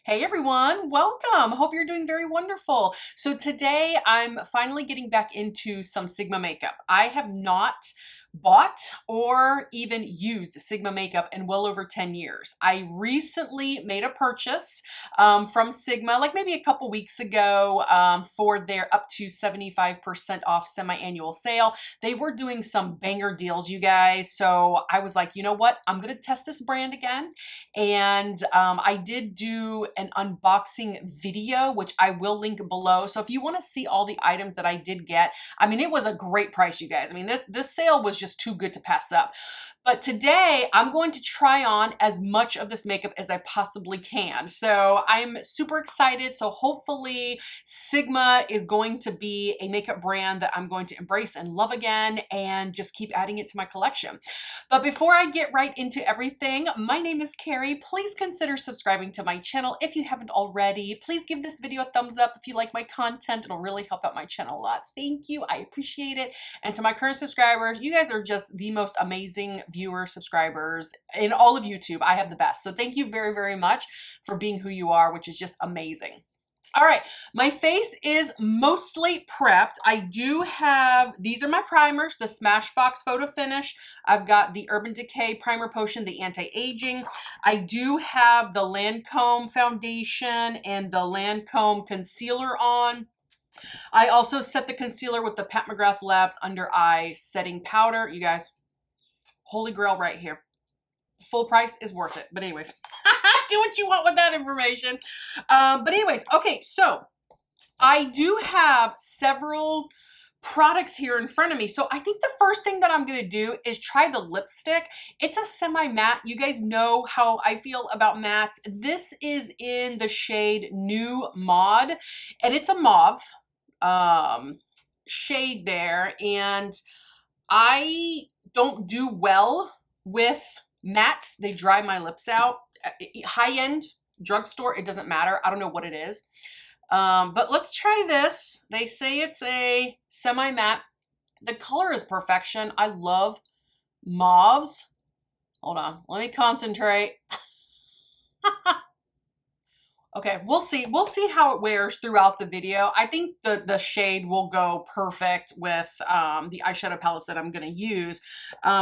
Hey everyone, welcome. Hope you're doing very wonderful. So today I'm finally getting back into some Sigma makeup. I have not bought or even used Sigma makeup in well over 10 years. I recently made a purchase from Sigma, like maybe a couple weeks ago, for their up to 75% off semi-annual sale. They were doing some banger deals, you guys. So I was like, you know what? I'm going to test this brand again. And I did do an unboxing video, which I will link below. So if you want to see all the items that I did get, I mean, it was a great price, you guys. I mean, this sale was just too good to pass up. But today I'm going to try on as much of this makeup as I possibly can. So I'm super excited. So hopefully Sigma is going to be a makeup brand that I'm going to embrace and love again and just keep adding it to my collection. But before I get right into everything, my name is Carrie. Please consider subscribing to my channel if you haven't already. Please give this video a thumbs up if you like my content. It'll really help out my channel a lot. Thank you. I appreciate it. And to my current subscribers, you guys are just the most amazing viewers, subscribers in all of YouTube. I have the best. So thank you very, very much for being who you are, which is just amazing. All right, my face is mostly prepped. I do have, these are my primers, the Smashbox Photo Finish. I've got the Urban Decay Primer Potion, the Anti-Aging. I do have the Lancome Foundation and the Lancome Concealer on. I also set the concealer with the Pat McGrath Labs Under Eye Setting Powder. You guys, holy grail right here. Full price is worth it. But anyways, do what you want with that information. But anyways, okay, so I do have several products here in front of me. So I think the first thing that I'm going to do is try the lipstick. It's a semi-matte. You guys know how I feel about mattes. This is in the shade New Mod, and it's a mauve shade there. And I don't do well with mattes. They dry my lips out. High-end drugstore, it doesn't matter. I don't know what it is. But let's try this. They say it's a semi-matte. The color is perfection. I love mauves. Hold on. Let me concentrate. Okay, we'll see. We'll see how it wears throughout the video. I think the shade will go perfect with the eyeshadow palettes that I'm going to use,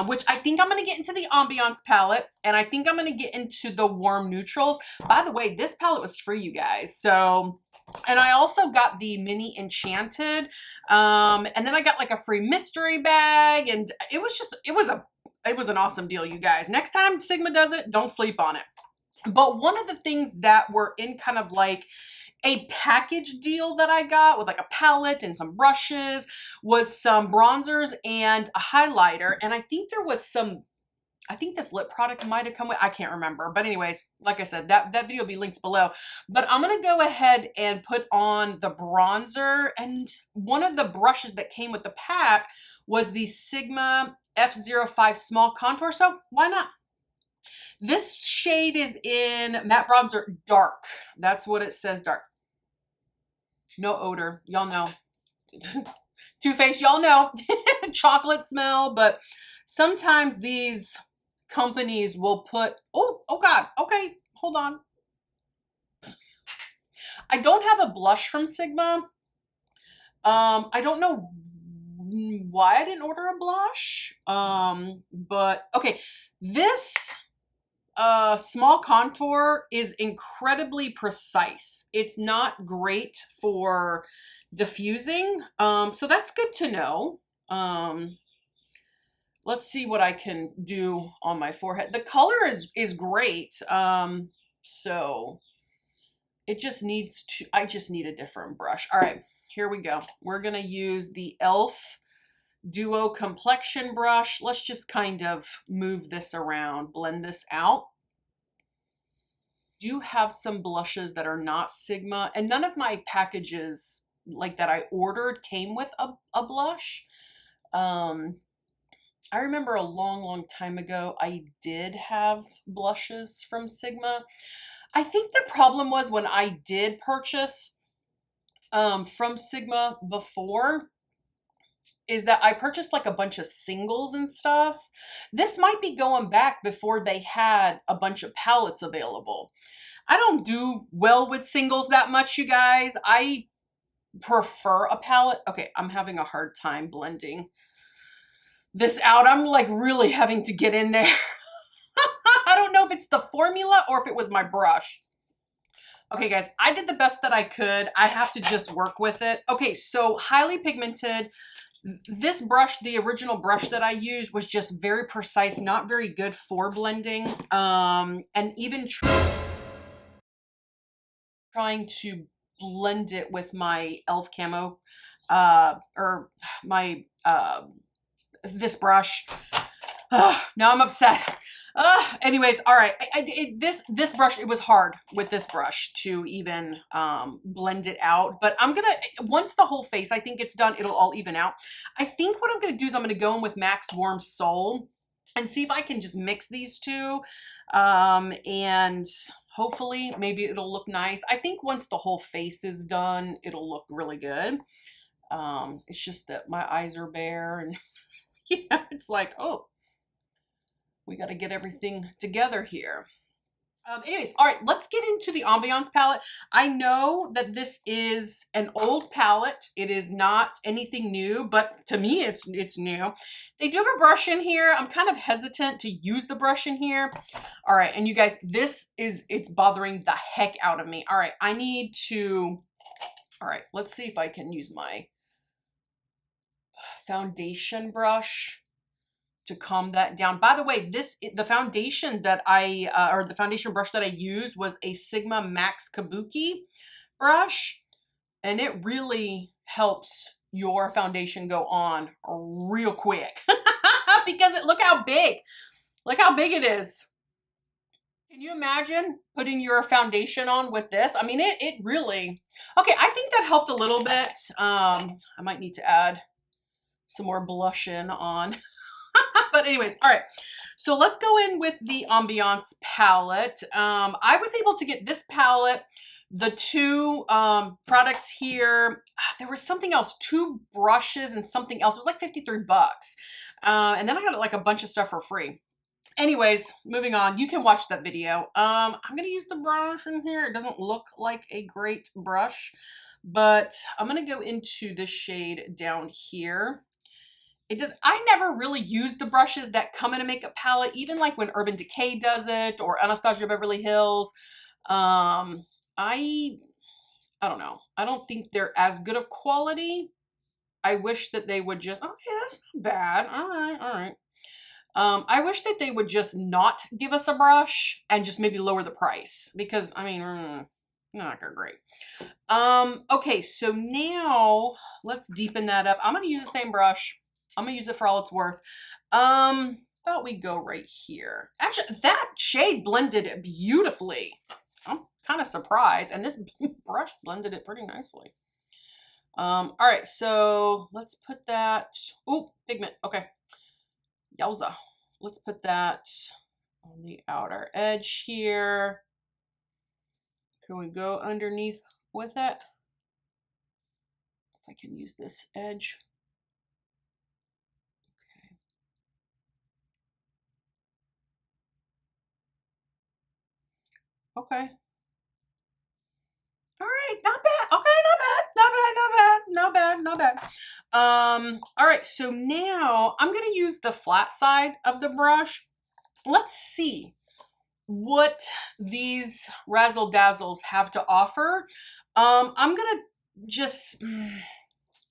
which I think I'm going to get into the Ambiance palette, and I think I'm going to get into the warm neutrals. By the way, this palette was free, you guys. So, and I also got the mini Enchanted, and then I got like a free mystery bag, and it was an awesome deal, you guys. Next time Sigma does it, don't sleep on it. But one of the things that were in kind of like a package deal that I got with like a palette and some brushes was some bronzers and a highlighter. And I think there was some, I think this lip product might have come with, I can't remember. But anyways, like I said, that video will be linked below. But I'm going to go ahead and put on the bronzer. And one of the brushes that came with the pack was the Sigma F05 Small Contour. So why not? This shade is in Matte Bronzer Dark. That's what it says, dark. No odor. Y'all know. Too Faced, y'all know. Chocolate smell. But sometimes these companies will put... Oh God. Okay, hold on. I don't have a blush from Sigma. I don't know why I didn't order a blush. But okay, this... small contour is incredibly precise. It's not great for diffusing. So that's good to know. Let's see what I can do on my forehead. The color is great. So it just needs to, I just need a different brush. All right, here we go. We're going to use the e.l.f. Duo Complexion brush. Let's just kind of move this around, blend this out. Do have some blushes that are not Sigma, and none of my packages like that I ordered came with a blush. I remember a long time ago I did have blushes from Sigma. I think the problem was when I did purchase from Sigma before, is that I purchased like a bunch of singles and stuff. This might be going back before they had a bunch of palettes available. I don't do well with singles that much, you guys. I prefer a palette. Okay, I'm having a hard time blending this out. I'm like really having to get in there. I don't know if it's the formula or if it was my brush. Okay, guys, I did the best that I could. I have to just work with it. Okay, so highly pigmented. This brush, the original brush that I used, was just very precise, not very good for blending. And even trying to blend it with my e.l.f. camo, or my, this brush. Now I'm upset. Anyways, all right. This brush, it was hard with this brush to even blend it out. But I'm gonna, once the whole face I think it's done, it'll all even out. I think what I'm gonna do is I'm gonna go in with Max Warm Soul and see if I can just mix these two. And hopefully maybe it'll look nice. I think once the whole face is done, it'll look really good. It's just that my eyes are bare and yeah, it's like, oh, we got to get everything together here. Anyways, all right, let's get into the Ambiance palette. I know that this is an old palette. It is not anything new, but to me, it's new. They do have a brush in here. I'm kind of hesitant to use the brush in here. All right, and you guys, it's bothering the heck out of me. All right, I need to, all right, let's see if I can use my foundation brush to calm that down. By the way, the foundation that or the foundation brush that I used was a Sigma Max Kabuki brush, and it really helps your foundation go on real quick because look how big it is. Can you imagine putting your foundation on with this? I mean, it really, okay, I think that helped a little bit. I might need to add some more blush in on. But anyways, all right. So let's go in with the Ambiance palette. I was able to get this palette, the two products here. There was something else, 2 brushes and something else. It was like 53 bucks. And then I got like a bunch of stuff for free. Anyways, moving on. You can watch that video. I'm going to use the brush in here. It doesn't look like a great brush, but I'm going to go into this shade down here. I never really use the brushes that come in a makeup palette, even like when Urban Decay does it or Anastasia Beverly Hills. I don't know. I don't think they're as good of quality. I wish that they would just, okay, that's not bad. All right, all right. I wish that they would just not give us a brush and just maybe lower the price because, I mean, not great. Okay, so now let's deepen that up. I'm going to use the same brush. I'm going to use it for all it's worth. Thought we go right here. Actually, that shade blended beautifully. I'm kind of surprised. And this brush blended it pretty nicely. All right, so let's put that. Ooh, pigment. Okay. Yowza. Let's put that on the outer edge here. Can we go underneath with it? If I can use this edge. Okay. All right, not bad. Okay, not bad. Not bad, not bad, not bad, not bad. All right, so now I'm gonna use the flat side of the brush. Let's see what these Razzle Dazzles have to offer. I'm gonna just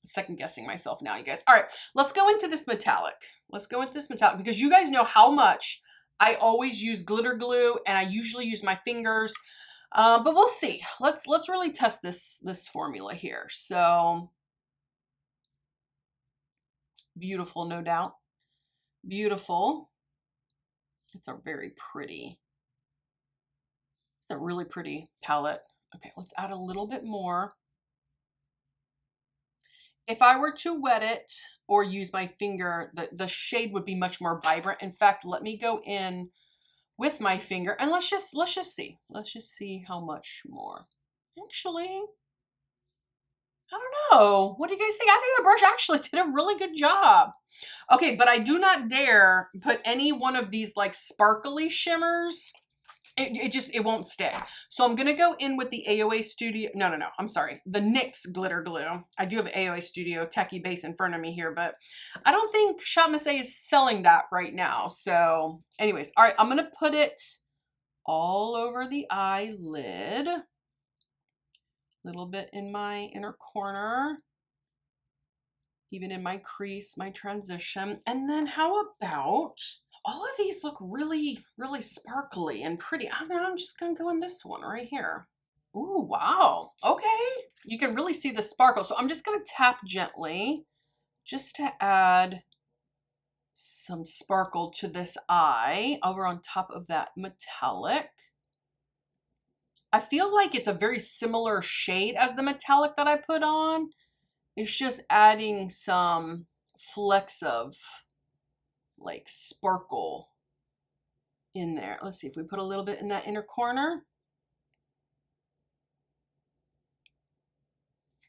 second guessing myself now, you guys. All right, let's go into this metallic. Let's go into this metallic because you guys know how much I always use glitter glue and I usually use my fingers. But we'll see. Let's really test this formula here. So beautiful, no doubt. Beautiful. It's a very pretty. It's a really pretty palette. Okay, let's add a little bit more. If I were to wet it or use my finger, the shade would be much more vibrant. In fact, let me go in with my finger and let's just see. Let's just see how much more. Actually, I don't know. What do you guys think? I think the brush actually did a really good job. Okay, but I do not dare put any one of these like sparkly shimmers. It won't stay. So I'm gonna go in with the AOA Studio. No, I'm sorry. The NYX glitter glue. I do have AOA Studio Techie base in front of me here, but I don't think Shop Miss A is selling that right now. So anyways, all right, I'm gonna put it all over the eyelid. A little bit in my inner corner. Even in my crease, my transition. And then how about, all of these look really, really sparkly and pretty. I don't know, I'm just gonna go in this one right here. Ooh, wow, okay. You can really see the sparkle. So I'm just gonna tap gently just to add some sparkle to this eye over on top of that metallic. I feel like it's a very similar shade as the metallic that I put on. It's just adding some flecks of like sparkle in there. Let's see if we put a little bit in that inner corner.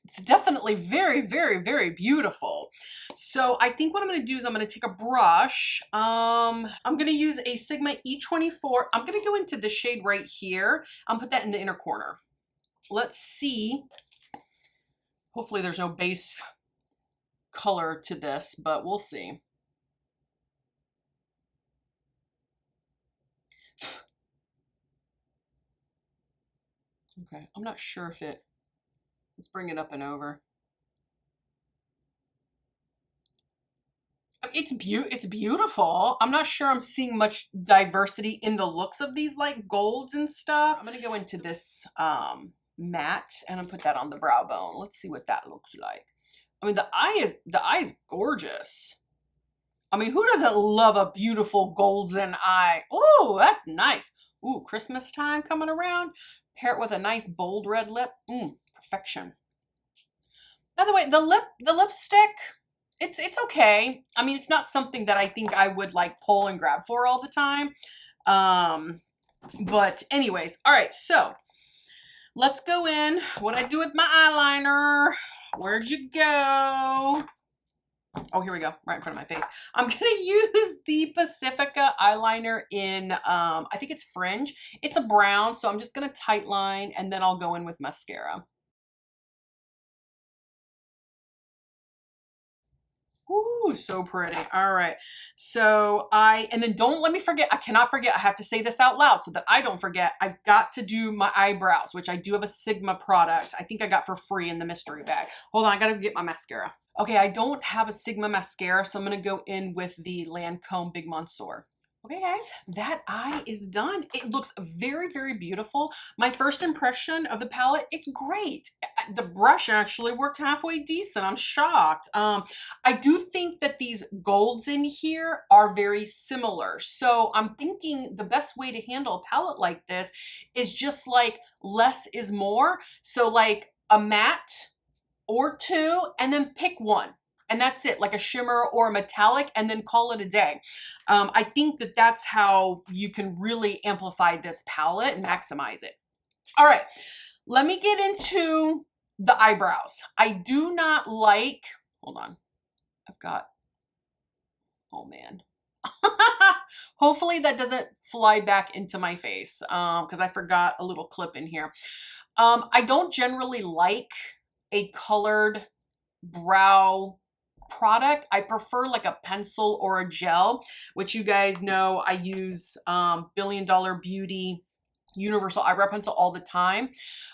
It's definitely very, very, very beautiful. So I think what I'm going to do is I'm going to take a brush. I'm going to use a Sigma E24. I'm going to go into the shade right here. I'll put that in the inner corner. Let's see. Hopefully there's no base color to this, but we'll see. Okay, I'm not sure if it, let's bring it up and over. It's beautiful. I'm not sure I'm seeing much diversity in the looks of these like golds and stuff. I'm gonna go into this matte and I'm put that on the brow bone. Let's see what that looks like. I mean, the eye is gorgeous. I mean, who doesn't love a beautiful golden eye? Oh, that's nice. Ooh, Christmas time coming around. Pair it with a nice bold red lip. Perfection. By the way, the lipstick, it's okay. I mean, it's not something that I think I would like pull and grab for all the time. But anyways, all right, so let's go in. What I do with my eyeliner. Where'd you go? Oh, here we go, right in front of my face. I'm gonna use the Pacifica eyeliner in, I think it's Fringe. It's a brown, so I'm just gonna tight line and then I'll go in with mascara. Ooh, so pretty. All right. So and then don't let me forget, I cannot forget, I have to say this out loud so that I don't forget. I've got to do my eyebrows, which I do have a Sigma product. I think I got for free in the mystery bag. Hold on, I gotta get my mascara. Okay, I don't have a Sigma mascara, so I'm gonna go in with the Lancome Big Monsieur. Okay guys, that eye is done. It looks very, very beautiful. My first impression of the palette, it's great. The brush actually worked halfway decent. I'm shocked. I do think that these golds in here are very similar. So I'm thinking the best way to handle a palette like this is just like less is more. So like a matte or two and then pick one. And that's it, like a shimmer or a metallic, and then call it a day. I think that that's how you can really amplify this palette and maximize it. All right, let me get into the eyebrows. I do not like, hold on, I've got, oh man. Hopefully that doesn't fly back into my face because I forgot a little clip in here. I don't generally like a colored brow product. I prefer like a pencil or a gel, which you guys know I use Billion Dollar Beauty universal eyebrow pencil all the time.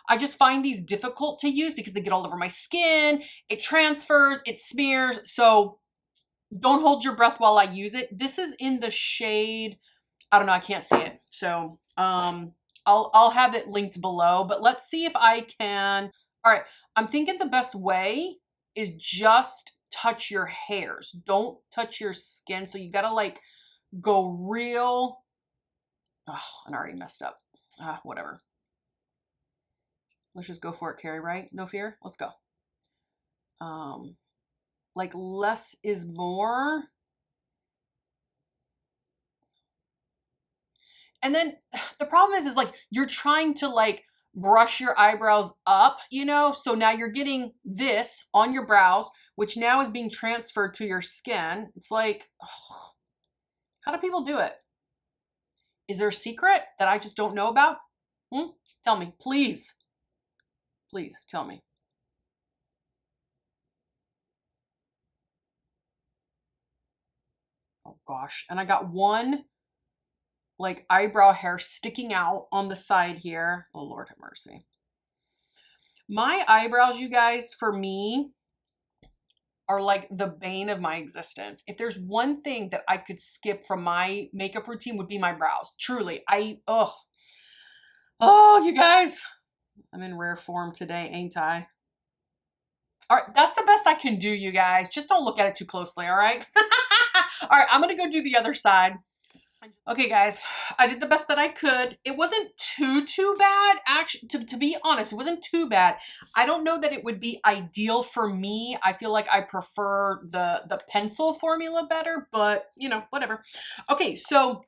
I just find these difficult to use because they get all over my skin, it transfers, it smears, so don't hold your breath while I use it. This is in the shade, I don't know, I can't see it, so I'll have it linked below, but let's see if I can. All right, I'm thinking the best way is just touch your hairs. Don't touch your skin. So you gotta like go real. Oh, I already messed up. Whatever. Let's just go for it, Carrie, right? No fear. Let's go. Like less is more. And then the problem is like you're trying to like brush your eyebrows up, you know? So now you're getting this on your brows, which now is being transferred to your skin. It's like, oh, how do people do it? Is there a secret that I just don't know about? Tell me, please. Please tell me. Oh gosh. And I got one like eyebrow hair sticking out on the side here. Oh Lord have mercy. My eyebrows, you guys, for me, are like the bane of my existence. If there's one thing that I could skip from my makeup routine would be my brows. Truly. Oh, you guys, I'm in rare form today, ain't I? All right, that's the best I can do, you guys. Just don't look at it too closely, all right? All right, I'm gonna go do the other side. Okay, guys, I did the best that I could. It wasn't too bad. Actually, to be honest, it wasn't too bad. I don't know that it would be ideal for me. I feel like I prefer the pencil formula better, but you know, whatever. Okay, so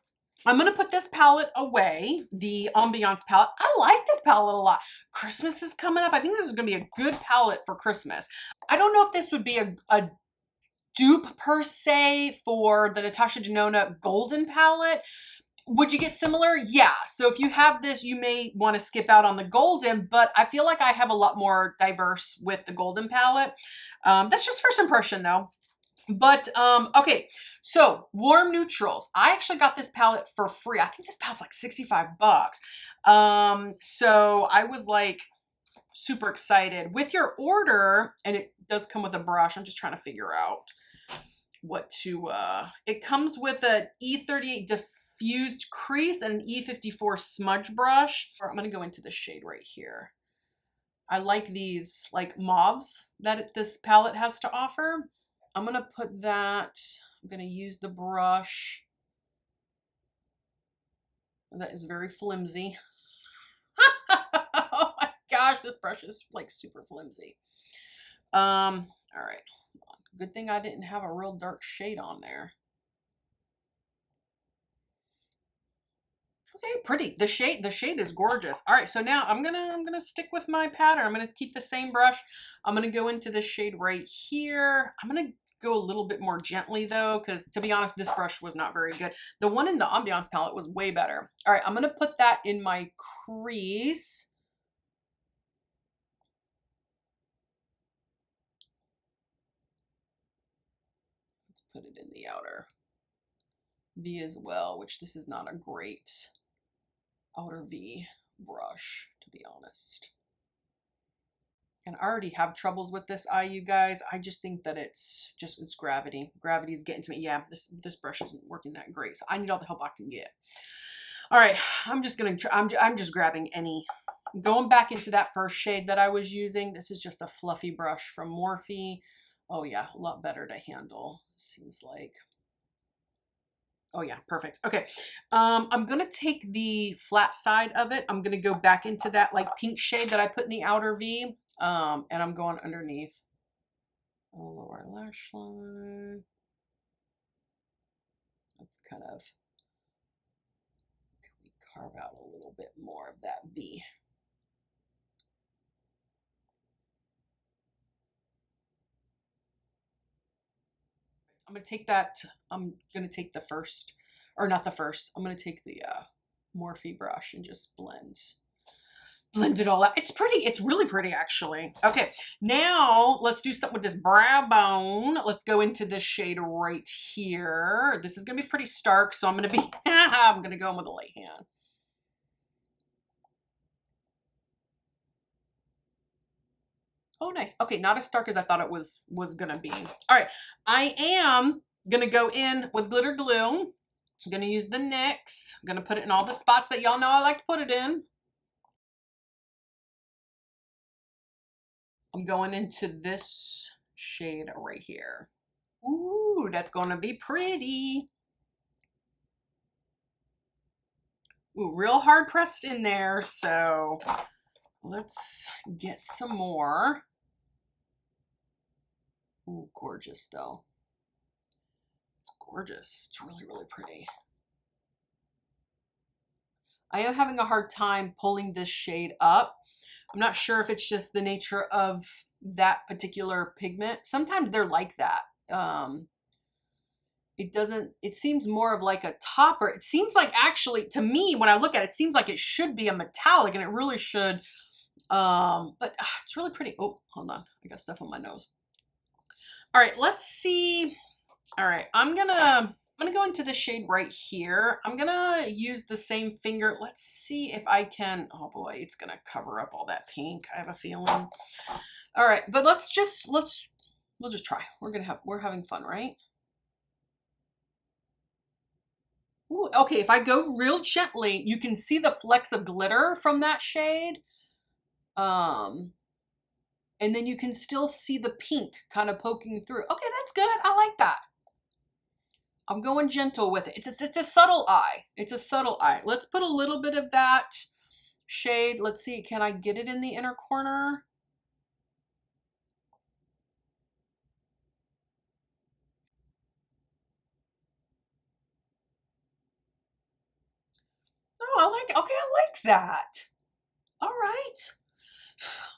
I'm gonna put this palette away, the Ambiance palette. I like this palette a lot. Christmas is coming up. I think this is gonna be a good palette for Christmas. I don't know if this would be a dupe per se for the Natasha Denona Golden palette. Would you get similar? Yeah. So if you have this, you may want to skip out on the golden, but I feel like I have a lot more diverse with the golden palette. That's just first impression though. But okay, so warm neutrals. I actually got this palette for free. I think this palette's like 65 bucks. So I was like super excited. With your order, and it does come with a brush. I'm just trying to figure out what to it comes with an E38 diffused crease and an E54 smudge brush. I'm gonna go into the shade right here. I like these like mauves that this palette has to offer. I'm gonna put that, I'm gonna use the brush that is very flimsy. Oh my gosh, this brush is like super flimsy. All right, good thing I didn't have a real dark shade on there. Okay, pretty. The shade is gorgeous. All right, so now I'm gonna stick with my pattern. I'm gonna keep the same brush. I'm gonna go into the shade right here. I'm gonna go a little bit more gently though, because to be honest, this brush was not very good. The one in the Ambiance palette was way better. All right, I'm gonna put that in my crease. Let's put it in the outer V as well, which this is not a great outer V brush, to be honest. And I already have troubles with this eye, you guys. I just think that it's gravity. Gravity's getting to me. Yeah, this brush isn't working that great, so I need all the help I can get. All right, I'm just grabbing any. Going back into that first shade that I was using. This is just a fluffy brush from Morphe. Oh yeah, a lot better to handle, seems like. Oh yeah, perfect. Okay, I'm gonna take the flat side of it. I'm gonna go back into that like pink shade that I put in the outer V, and I'm going underneath. Lower lash line. Let's kind of carve out a little bit more of that V. I'm gonna take that. I'm gonna take the first, or not the first. I'm gonna take the Morphe brush and just blend it all out. It's pretty. It's really pretty, actually. Okay, now let's do something with this brow bone. Let's go into this shade right here. This is gonna be pretty stark, so I'm gonna be. I'm gonna go in with a light hand. Oh, nice. Okay, not as stark as I thought it was gonna be. All right, I am gonna go in with glitter glue. I'm gonna use the NYX. I'm gonna put it in all the spots that y'all know I like to put it in. I'm going into this shade right here. Ooh, that's gonna be pretty. Ooh, real hard pressed in there, so let's get some more. Ooh, gorgeous though. It's gorgeous. It's really, really pretty. I am having a hard time pulling this shade up. I'm not sure if it's just the nature of that particular pigment. Sometimes they're like that. It doesn't, it seems more of like a topper. It seems like, actually, to me, when I look at it, it seems like it should be a metallic, and it really should. But it's really pretty. Oh, hold on. I got stuff on my nose. All right, let's see. All right, I'm gonna go into the shade right here. I'm gonna use the same finger. Let's see if I can, oh boy, it's gonna cover up all that pink, I have a feeling. All right, but we'll just try. We're having fun, right? Ooh, okay, if I go real gently, you can see the flecks of glitter from that shade. And then you can still see the pink kind of poking through. Okay, that's good. I like that. I'm going gentle with it. It's a subtle eye. It's a subtle eye. Let's put a little bit of that shade. Let's see, can I get it in the inner corner? Oh, okay, I like that. All right.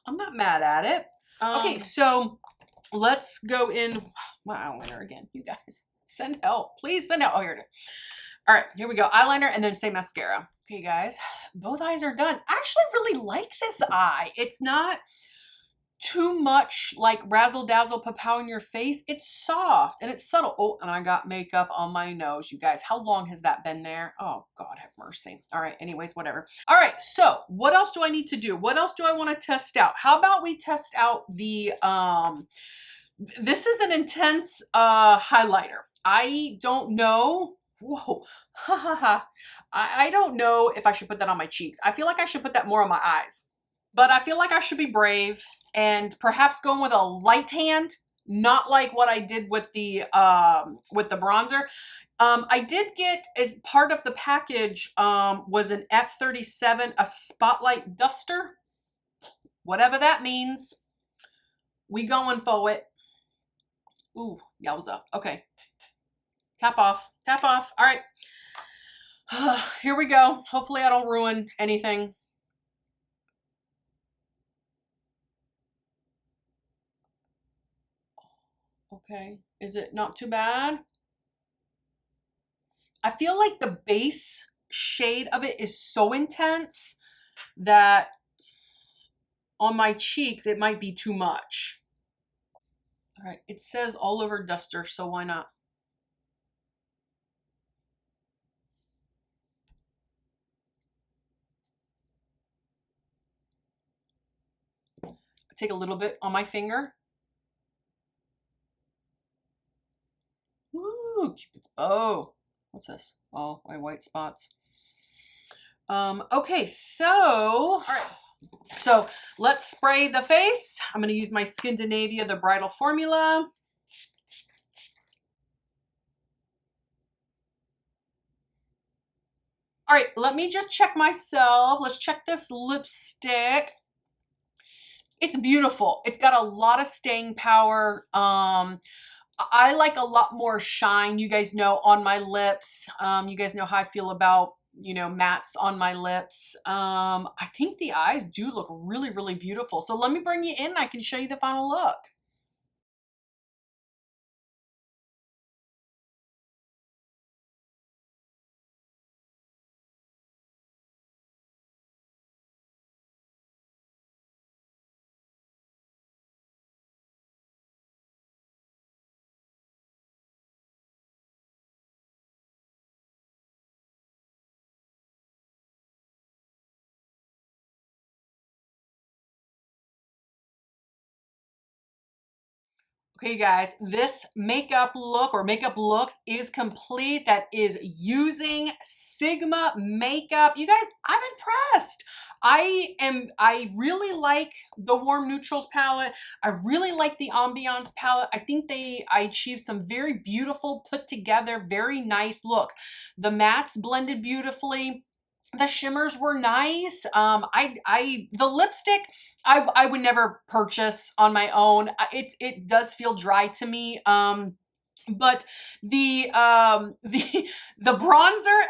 I'm not mad at it. Okay, so let's go in. My eyeliner again, you guys. Send help. Please send help. Oh, here it is. All right, here we go. Eyeliner and then say mascara. Okay, guys, both eyes are done. I actually really like this eye. It's not too much like razzle dazzle pow in your face. It's soft and it's subtle. Oh, and I got makeup on my nose, you guys. How long has that been there? Oh, God have mercy. All right, anyways, whatever. All right, so what else do I need to do? What else do I want to test out? How about we test out the, this is an intense highlighter. I don't know. Whoa, ha ha ha. I don't know if I should put that on my cheeks. I feel like I should put that more on my eyes. But I feel like I should be brave and perhaps going with a light hand, not like what I did with the bronzer. I did get, as part of the package, was an F37, a spotlight duster, whatever that means. We going for it. Ooh, yowza. Okay. Tap off. Tap off. All right. Here we go. Hopefully I don't ruin anything. Okay. Is it not too bad? I feel like the base shade of it is so intense that on my cheeks, it might be too much. All right. It says all over duster, so why not? Take a little bit on my finger. Ooh, Cupid's bow. What's this? Oh, my white spots. Okay, so, all right. So let's spray the face. I'm going to use my Skindinavia, the bridal formula. All right, let me just check myself. Let's check this lipstick. It's beautiful. It's got a lot of staying power. I like a lot more shine, you guys know, on my lips. You guys know how I feel about, you know, mattes on my lips. I think the eyes do look really, really beautiful. So let me bring you in. I can show you the final look. Okay, guys, this makeup look or makeup looks is complete. That is using Sigma makeup. You guys, I'm impressed. I really like the Warm Neutrals palette. I really like the Ambiance palette. I think I achieved some very beautiful, put together, very nice looks. The mattes blended beautifully. The shimmers were nice. The lipstick, I would never purchase on my own. It does feel dry to me. But the bronzer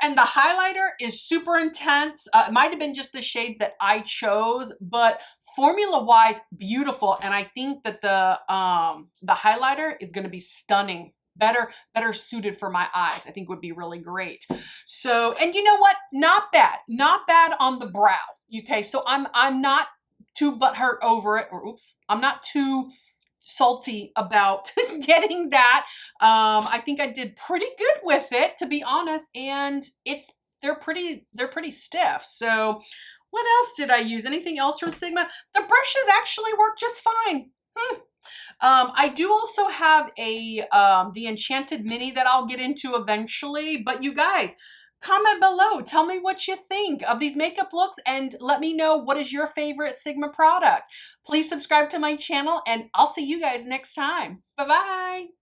and the highlighter is super intense. It might have been just the shade that I chose, but formula wise, beautiful. And I think that the highlighter is going to be stunning. Better suited for my eyes. I think would be really great. So, and you know what? Not bad on the brow. Okay, so I'm not too butthurt over it, or oops, I'm not too salty about getting that. I think I did pretty good with it, to be honest, and they're pretty stiff. So what else did I use? Anything else from Sigma? The brushes actually work just fine. I do also have the Enchanted Mini that I'll get into eventually, but you guys, comment below. Tell me what you think of these makeup looks and let me know what is your favorite Sigma product. Please subscribe to my channel and I'll see you guys next time. Bye-bye.